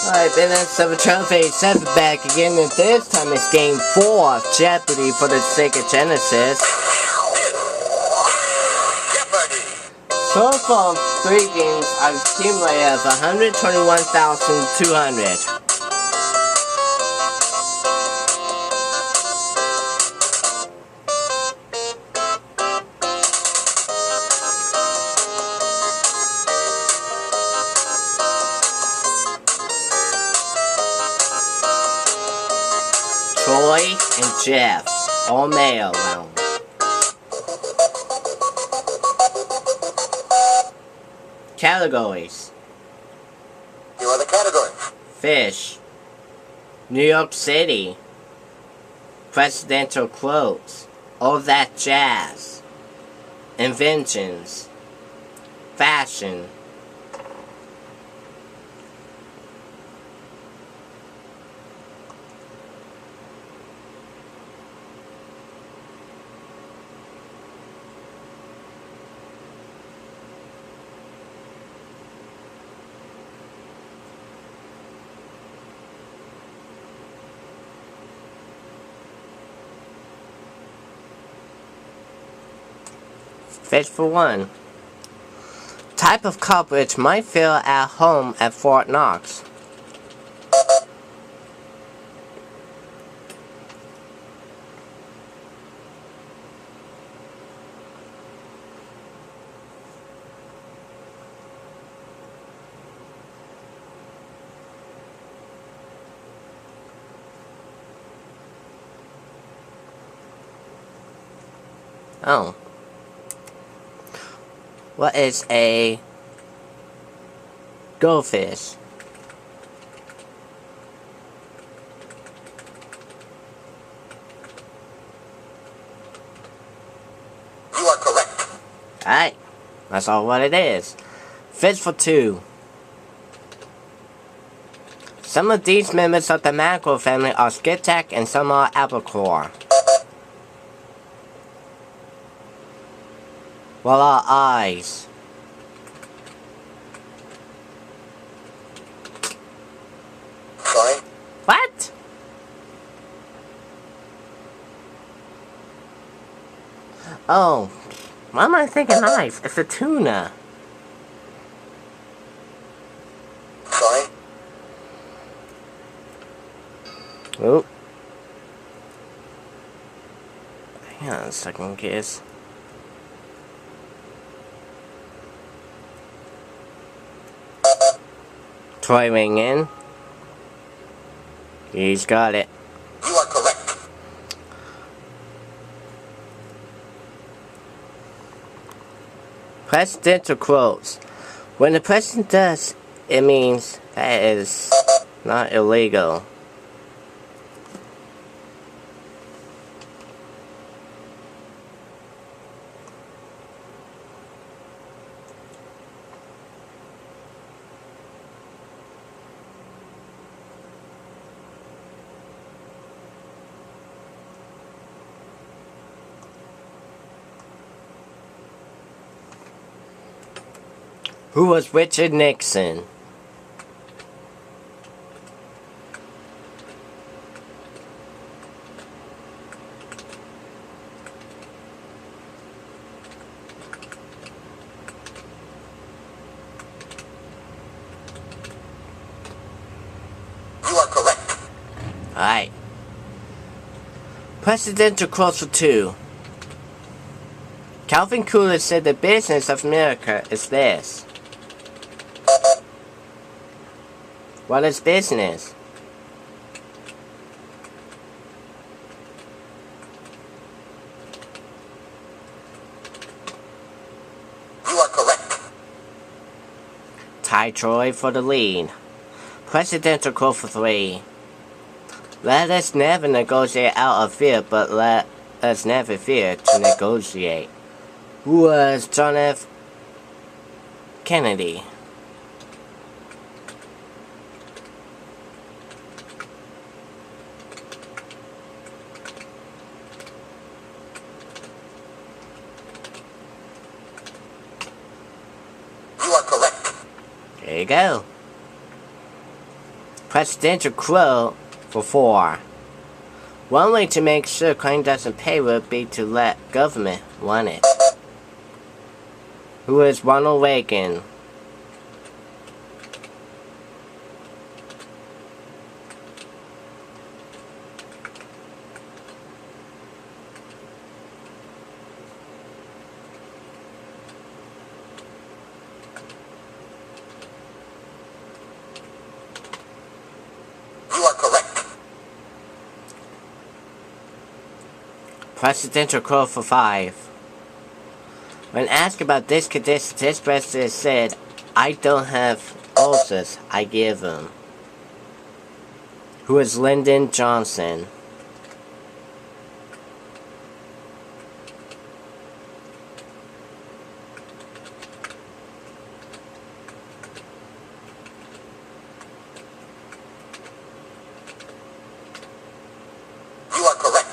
Alright, Business of a Trophy 7 back again, and this time it's game 4 of Jeopardy for the Sega Genesis. Jeopardy! So far, 3 games, I've accumulated 121,200. Troy and Jeff, all male now. Categories. You are the category. Fish. New York City. Presidential quotes. All that jazz. Inventions. Fashion. Fish for 1. Type of coverage might feel at home at Fort Knox. Oh. What is a goldfish? You are correct. Alright, that's all what it is. Fish for 2. Some of these members of the mackerel family are skipjack and some are albacore. What are eyes? Sorry? What? Oh, why am I thinking eyes? It's a tuna. Sorry? Oh. Hang on a second, kids. Troy ring in. He's got it. You are correct. Presidential quotes. When the president does, it means that is not illegal. Who was Richard Nixon? You are correct. Alright. Presidential quotes for 2. Calvin Coolidge said the business of America is this. What is business? You are correct. Ty Troy for the lead. Presidential quote for 3. Let us never negotiate out of fear, but let us never fear to negotiate. Who was John F. Kennedy? You are correct. There you go. Presidential quote for 4. One way to make sure crime doesn't pay would be to let government run it. Who is Ronald Reagan? You are correct. Presidential quote for 5. When asked about this condition, this president said, "I don't have ulcers, I give them." Who is Lyndon Johnson? You are correct.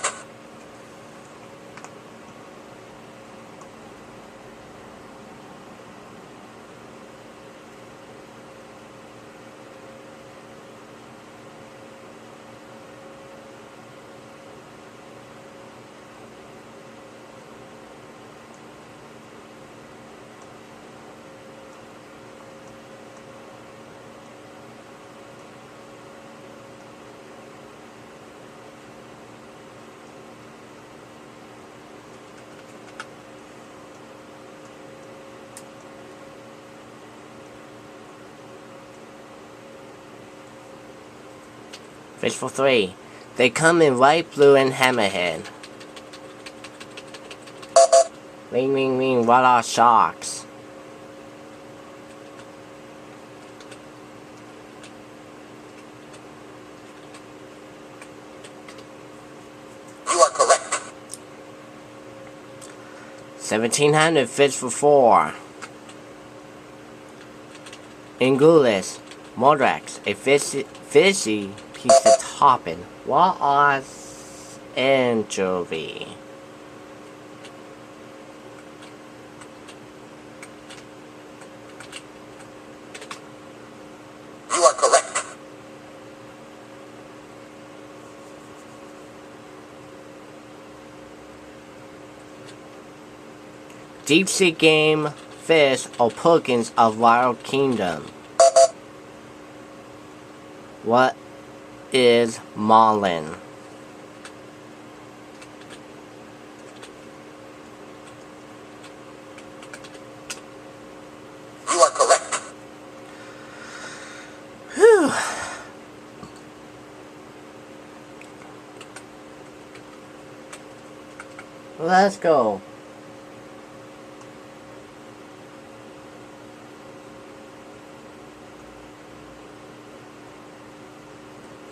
Fish for 3. They come in white, blue, and hammerhead. Ring, ring, ring, what are sharks? You are correct. 1700 fish for 4. Anguillus, Modrax, a fishy piece of topping. What is anchovy? You are correct. Deep sea game, fish, or pumpkins of Wild Kingdom. What is marlin? You are correct. Whew. Let's go.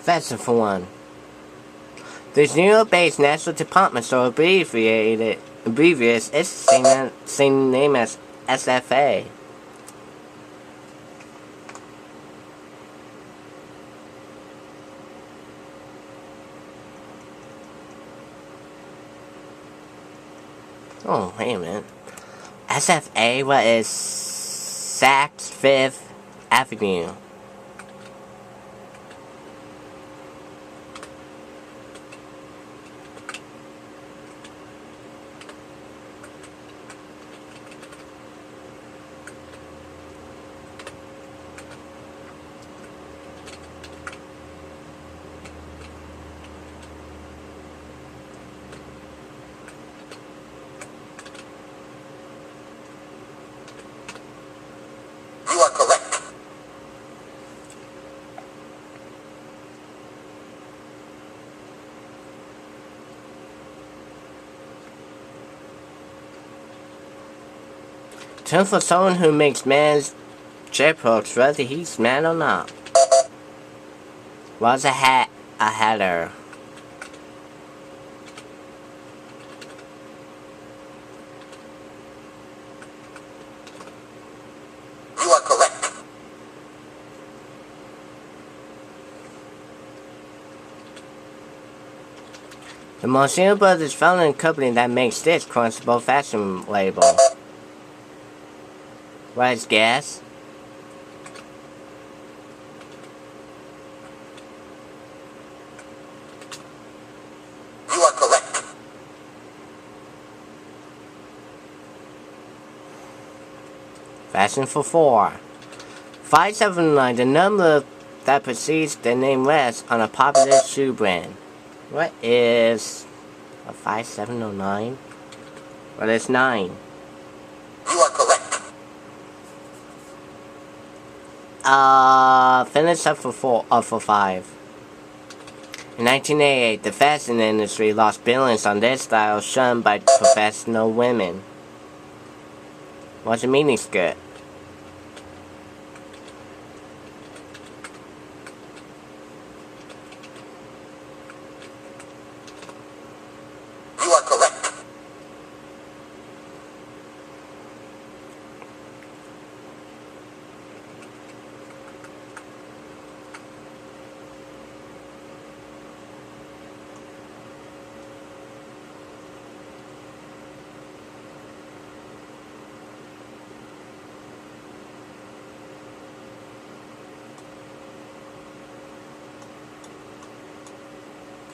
Faster for 1. This New York-based National Department Store abbreviates its same name as SFA. Oh, wait a minute. SFA, what is Saks Fifth Avenue? You are correct. Term for someone who makes man's jokes whether he's man or not. Was a header. You are correct. The Monsieur Brothers founded a company that makes this Constable fashion label. What is gas? Fashion for 4. 579, the number that precedes the name rests on a popular shoe brand. What is a 5709? What is 9? You are correct. Finish up for 5. In 1988, the fashion industry lost billions on their style shunned by professional women. What's a miniskirt? You are correct.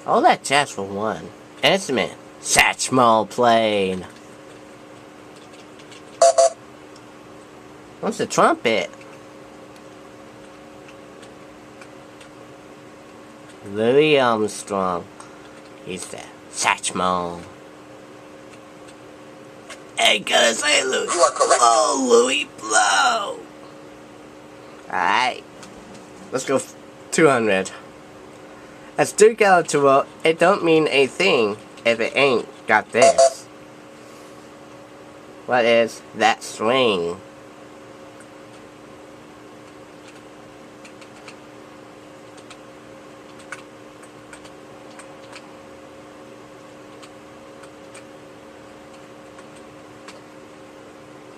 All that jazz for 1. Instrument. Satchmo played. What's the trumpet? Louis Armstrong. He's the Satchmo. Hey, gotta say, Louis. You are correct. Oh, Louis, blow. Alright. Let's go 200. As Duke Altural, it don't mean a thing if it ain't got this. What is that swing?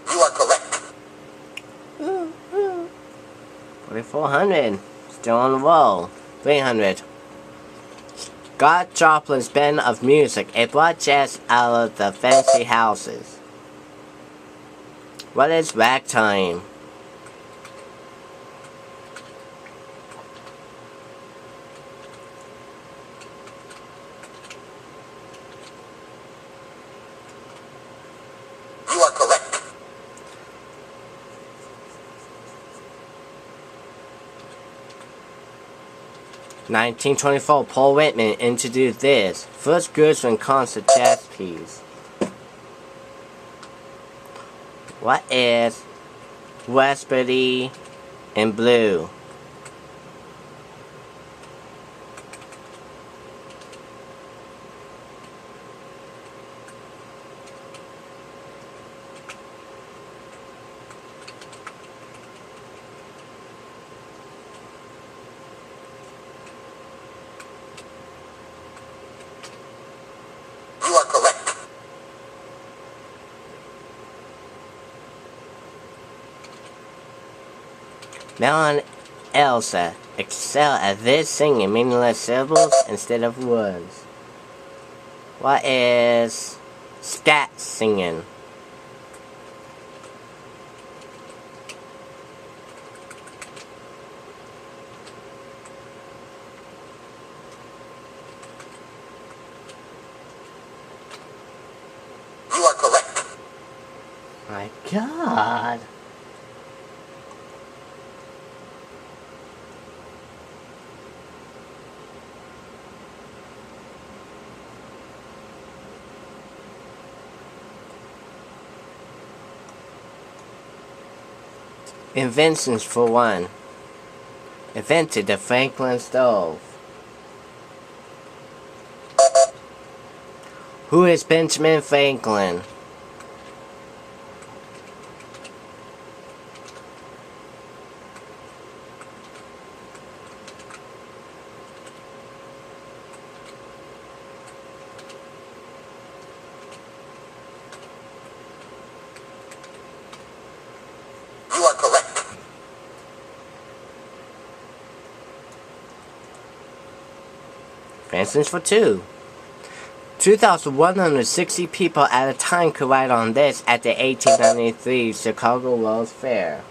You are correct. 4,400. Still on the roll. 300. Scott Joplin's band of music. It brought jazz out of the fancy houses. What is ragtime? You are correct. In 1924, Paul Whitman introduced this first Gershwin concert jazz piece. What is raspberry and blue? You are correct. Mel and Elsa excel at this singing meaningless syllables instead of words. What is scat singing? You are correct. My God. Inventions for 1. Invented the Franklin stove. Who is Benjamin Franklin? You are correct. Inventions for 2. 2,160 people at a time could ride on this at the 1893 Chicago World's Fair.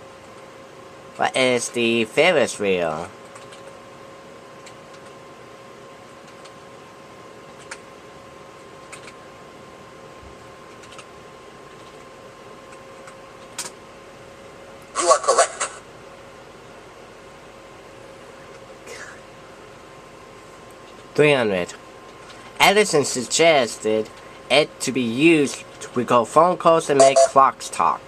What is the Ferris wheel? 300. Edison suggested it to be used to record phone calls and make clocks talk.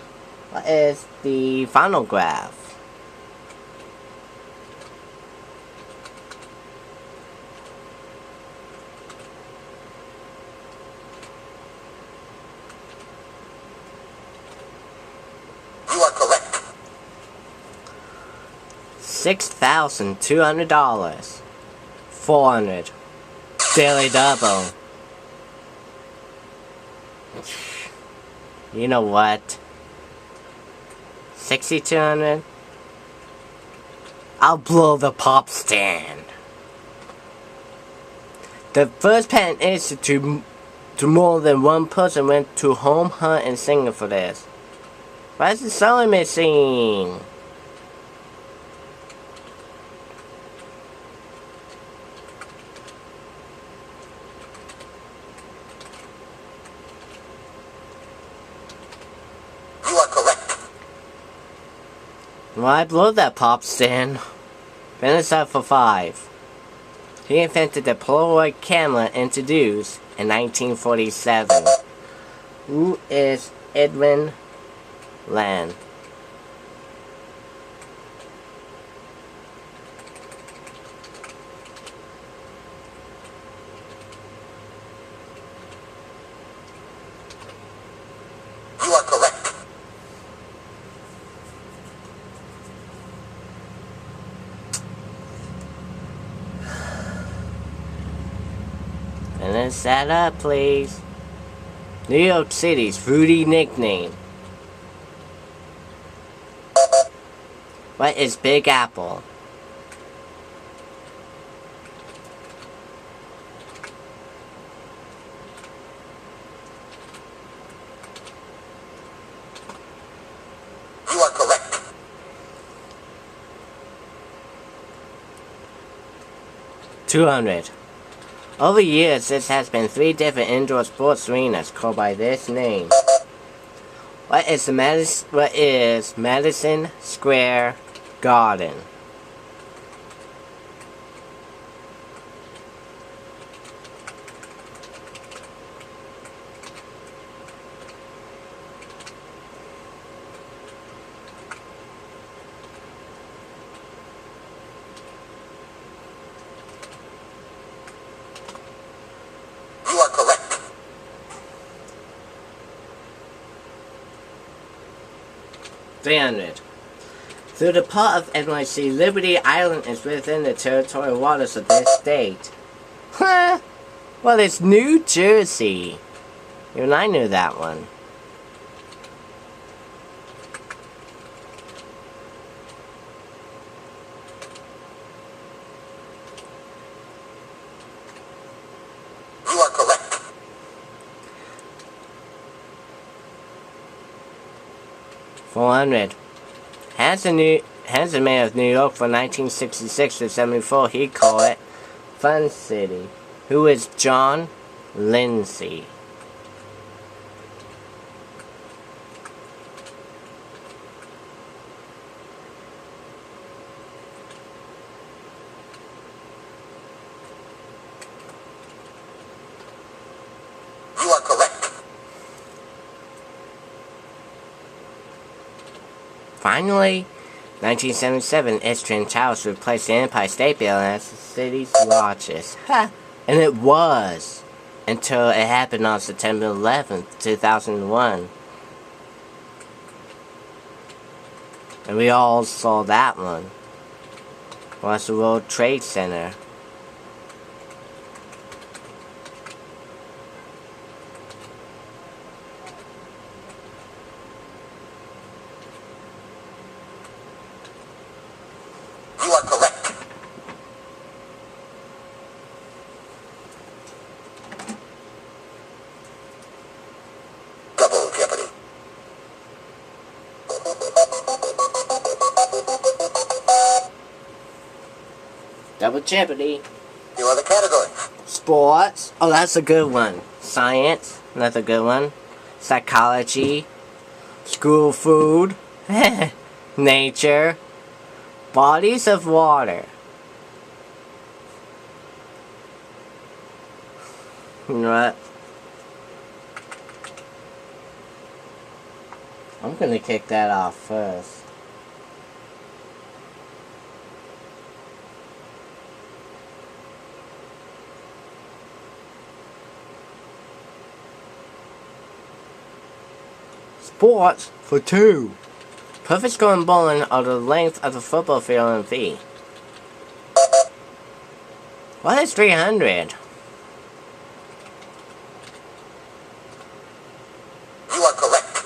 What is the phonograph? You are correct. $6,200. 400. Daily double. You know what? 6,200. I'll blow the pop stand. The first patent institute to more than one person went to home hunt and singing for this. Why is the sewing machine? You are correct. Well, I blew that pop stand. Finish up for 5. He invented the Polaroid camera introduced in 1947. Who is Edwin Land? You are correct. Finish that up, please. New York City's fruity nickname. What is Big Apple? You are correct. $200. Over years, this has been 3 different indoor sports arenas called by this name. What is Madison Square Garden? You are correct. $300. Through the part of NYC, Liberty Island is within the territorial waters of this state. Huh? Well, it's New Jersey. Even I knew that one. You are correct. $400. As the mayor of New York from 1966 to 74, he called it Fun City. Who is John Lindsay? You are correct. Finally, 1977, its Twin Towers replaced the Empire State Building as the city's largest. Ha! And it was, until it happened on September 11th, 2001. And we all saw that one. Was the World Trade Center. You are correct. Double Jeopardy. Double Jeopardy. Here are the categories. Sports. Oh, that's a good one. Science. That's a good one. Psychology. School food. Nature. Bodies of water. You know what? I'm gonna kick that off first. Sports for 2. Perfect score in bowling are the length of the football field in feet. What is 300? You are correct.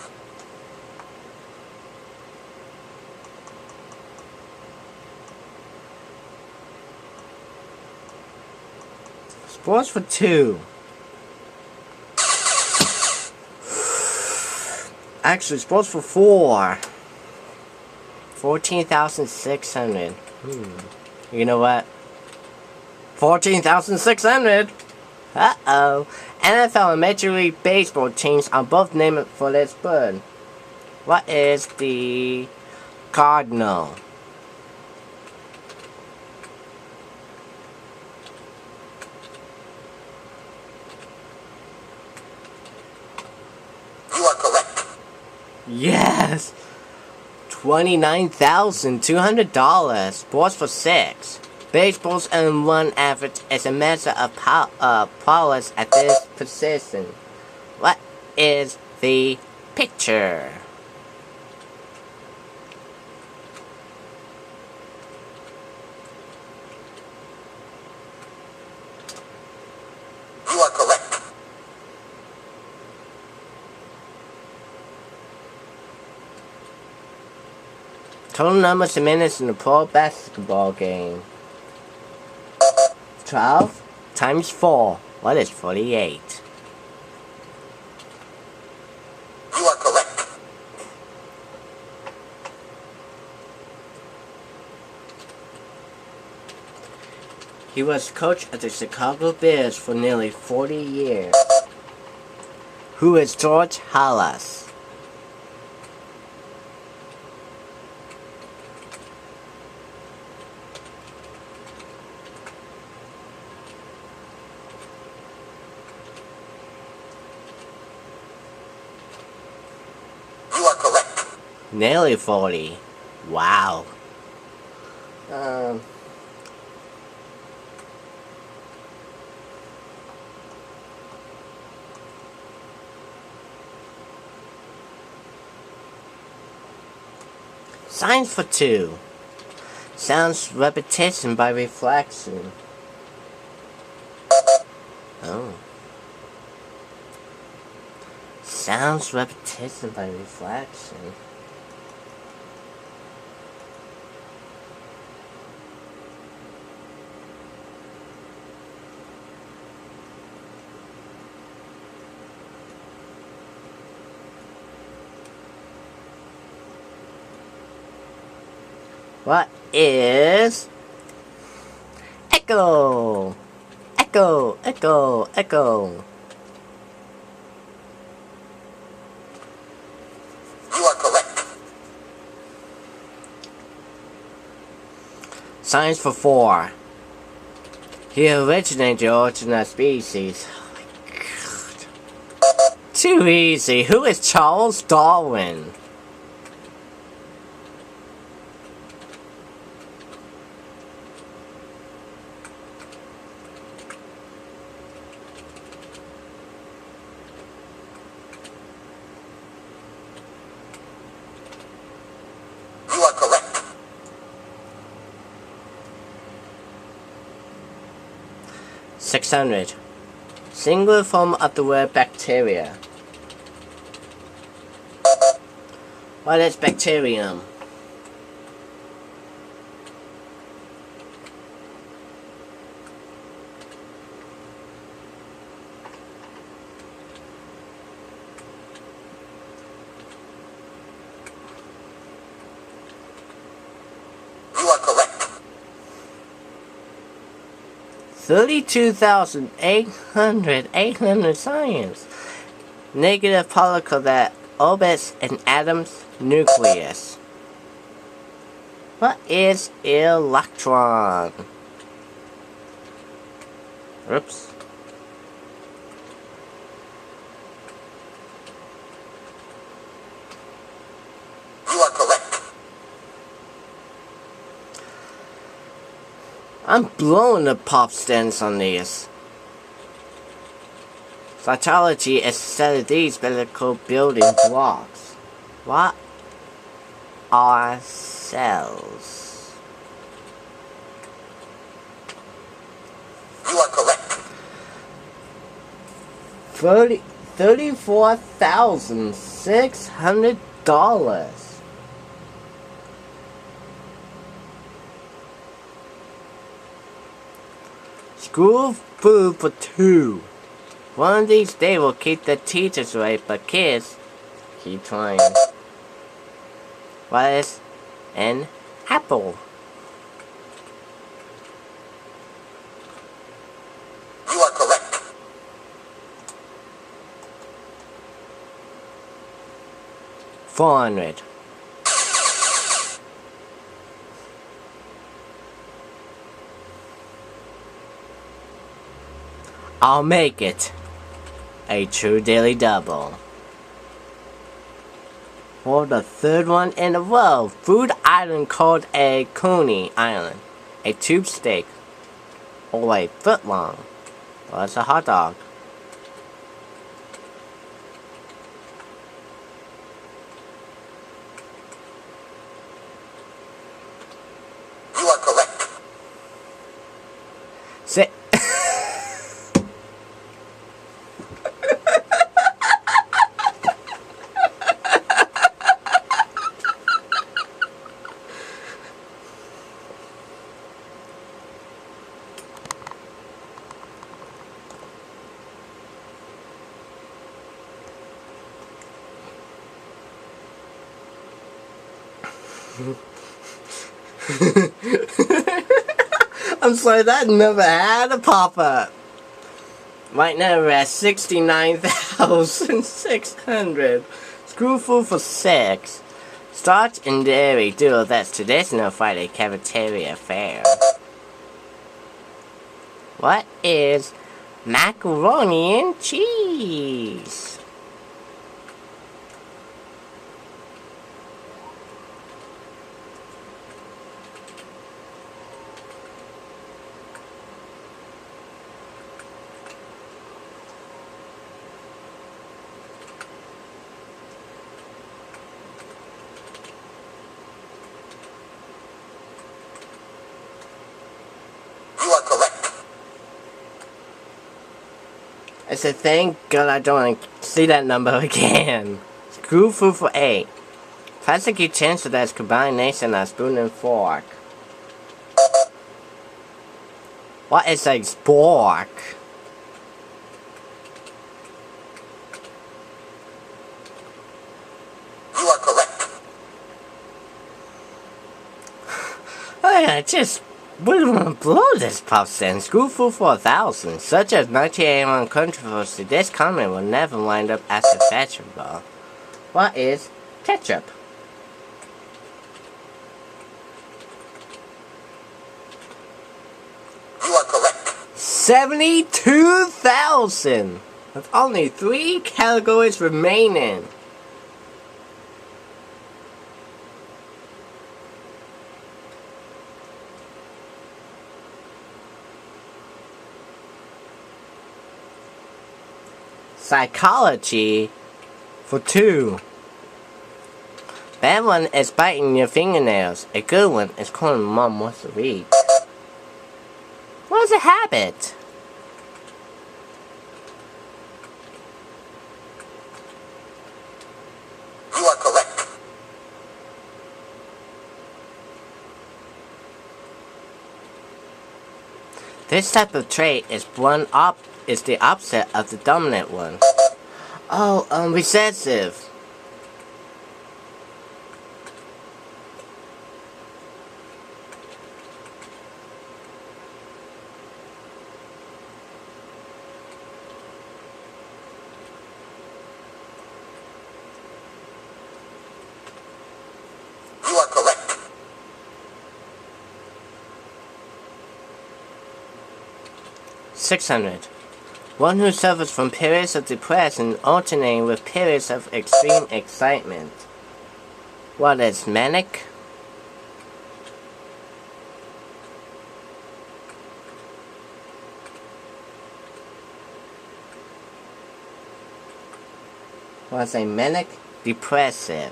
Sports for 2. Actually, sports for 4. 14,600. You know what? 14,600. Uh-oh. NFL and Major League Baseball teams are both named for this bird. What is the cardinal? You are correct. Yes! $29,200. Sports for 6. Baseball's and run average is a measure of prowess at this position. What is the pitcher? You are correct. Total numbers of minutes in a pro basketball game. 12 times 4. What is 48? You are correct. He was coach of the Chicago Bears for nearly 40 years. Who is George Halas? You are correct. Nearly 40. Wow. Science for 2. Sounds repetition by reflection. Oh. Sounds repetition by reflection. What is echo? Echo, echo, echo. You are correct. Science for 4. He originated the origin of species. Oh my God. Too easy. Who is Charles Darwin? You are correct. $600. Singular form of the word bacteria. What is bacterium? You are correct. 32,800 science. Negative particle that orbits an atom's nucleus. What is electron? Oops. I'm blowing the pop stance on these. Cytology is a set of these physical building blocks. What are cells? You are correct. $34,600. School food for 2. One of these days will keep the teachers away, but kids keep trying. What is an apple? You are correct. 400. I'll make it a true daily double. For the 3rd one in a row, food island called a coney island. A tube steak, or a foot long. Well, it's a hot dog. You are correct. Say. I'm sorry, that never had a pop-up. Right now we're at 69,600. Screw food for 6. Starch and dairy duo that's traditional Friday cafeteria fare. What is macaroni and cheese? You are correct. I said, thank God I don't want to see that number again. Screw food for 8. Plastic utensil that's combination of spoon and fork. What is a spork? You are correct. I just wouldn't want to blow this pop stand. Screw food for 1,000. Such as 1981 controversy, this comment will never wind up as a vegetable. What is ketchup? You are correct. 72,000. With only 3 categories remaining. Psychology for 2. Bad one is biting your fingernails. A good one is calling mom once a week. What is a habit? You are correct. This type of trait is the opposite of the dominant one. Oh, recessive. You are correct. 600. One who suffers from periods of depression alternating with periods of extreme excitement. What is manic? was a manic depressive.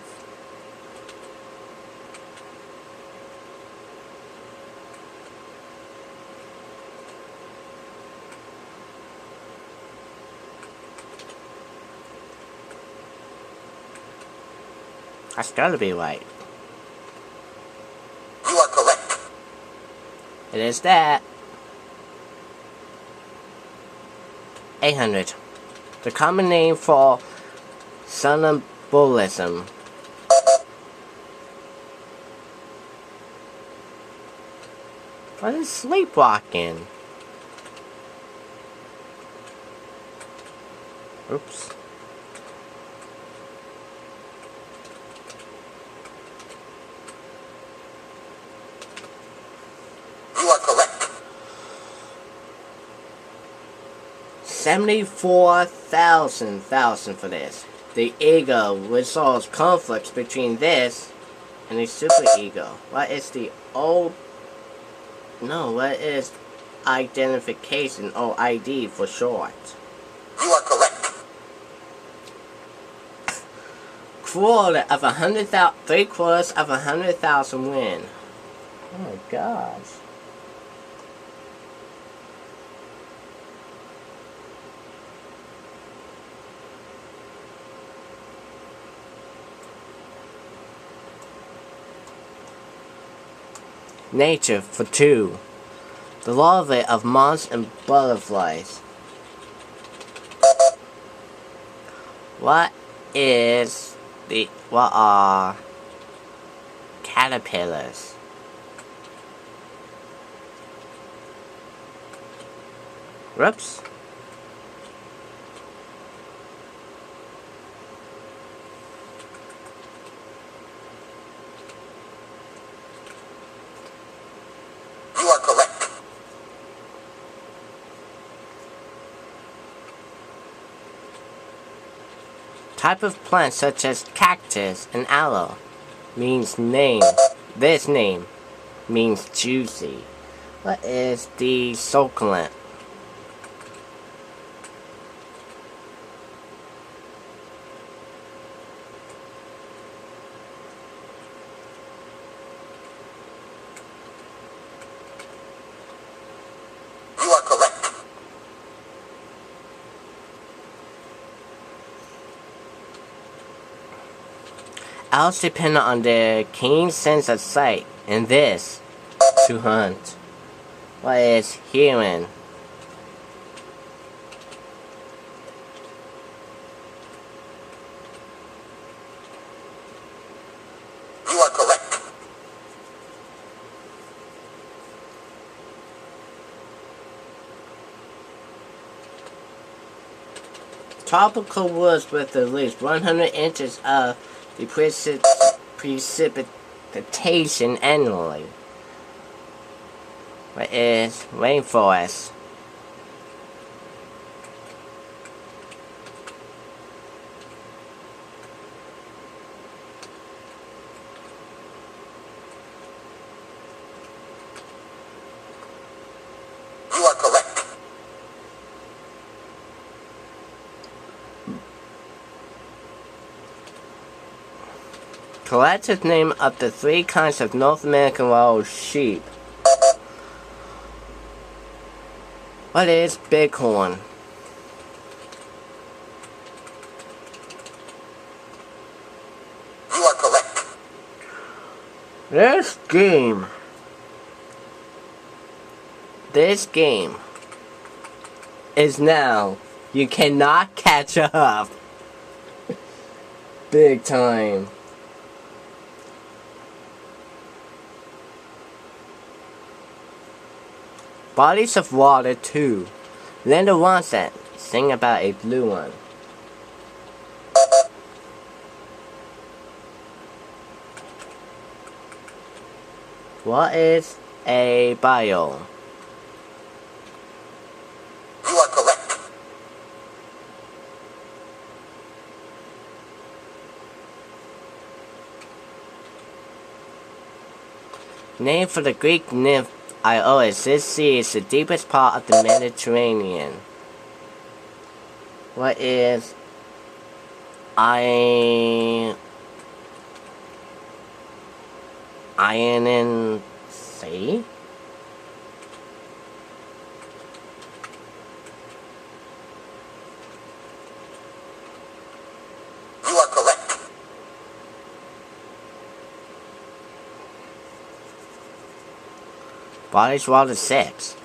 That's gotta be right. You are correct. It is that. 800. The common name for somnambulism. What is sleepwalking? Oops. You are correct. 74,000 for this. The ego resolves conflicts between this and the superego. What is the old... No, what is identification or ID for short? You are correct. Quarter of 100,000, 3/4 of 100,000 win. Oh my gosh. Nature for 2. The larvae of moths and butterflies. What are caterpillars? Whoops. You are correct. Type of plant such as cactus and aloe means name. This name means juicy. What is the succulent? You are correct. Owls depend on their keen sense of sight and this to hunt. What is hearing? You are correct. Tropical woods with at least 100 inches of the precipitation annually. What is rainforest? You are correct. Collective name of the 3 kinds of North American wild sheep. What is bighorn? You are correct. This game is now, you cannot catch up. Big time. Bodies of water 2. Linda wants that. Sing about a blue one. What is a biome? You are correct. Name for the Greek nymph Iolus. This sea is the deepest part of the Mediterranean. What is INNC? You are correct. Body's Water 6.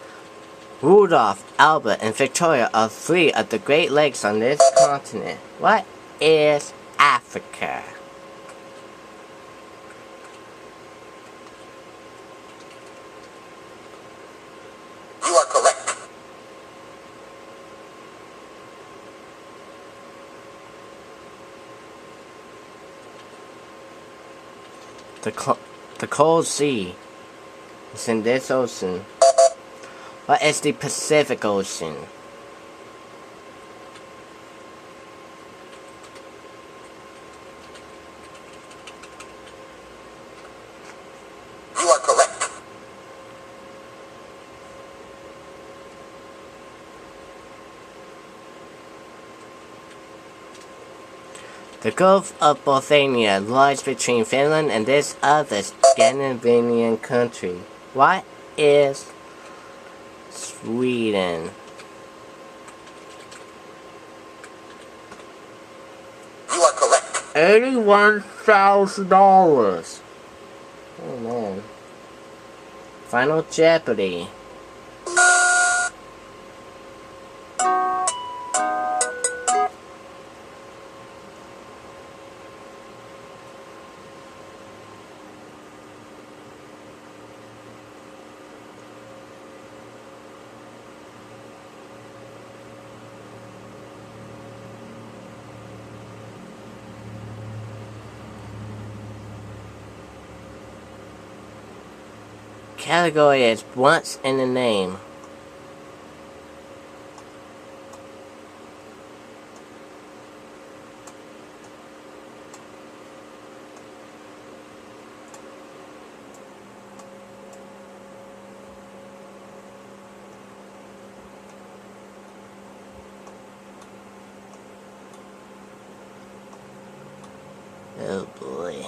Rudolph, Albert, and Victoria are 3 of the Great Lakes on this continent. What is Africa? You are correct. The Cold Sea is in this ocean. What is the Pacific Ocean? You are correct. The Gulf of Bothnia lies between Finland and this other Scandinavian country. What is Sweden? You are correct. $81,000. Oh man. Final Jeopardy. Category is once in the name. Oh boy.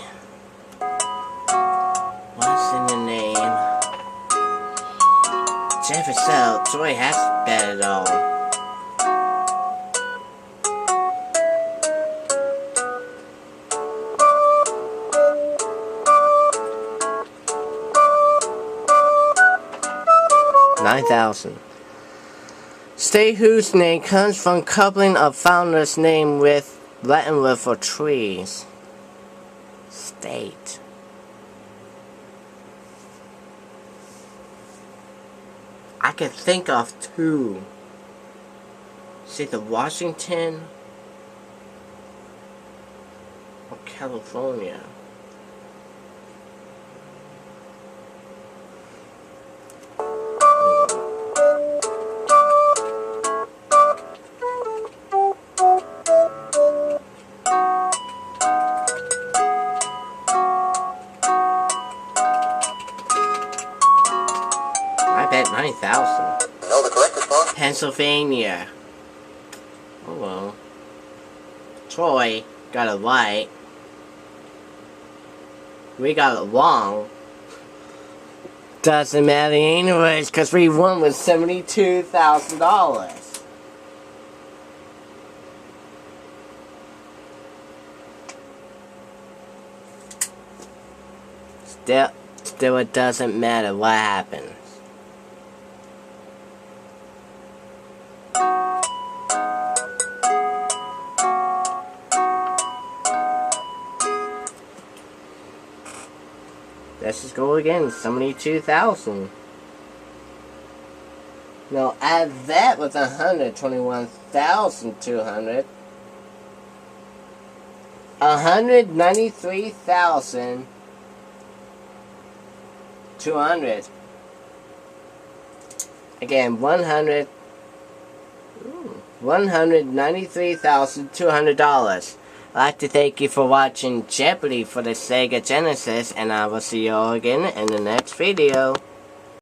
What's in the name? Jefferson, Joy has bet it all. $9,000. State whose name comes from coupling of founder's name with Latin word for trees. State. I can think of 2. Is it the Washington or California? I bet 9,000. Know the correct response? Pennsylvania. Oh well. Troy got it right. We got it wrong. Doesn't matter anyways, because we won with $72,000. Still it doesn't matter what happens. Let's just go again. 72,000. No, add that with 121,200. 193,200. Again, $193,200. I'd like to thank you for watching Jeopardy for the Sega Genesis, and I will see you all again in the next video.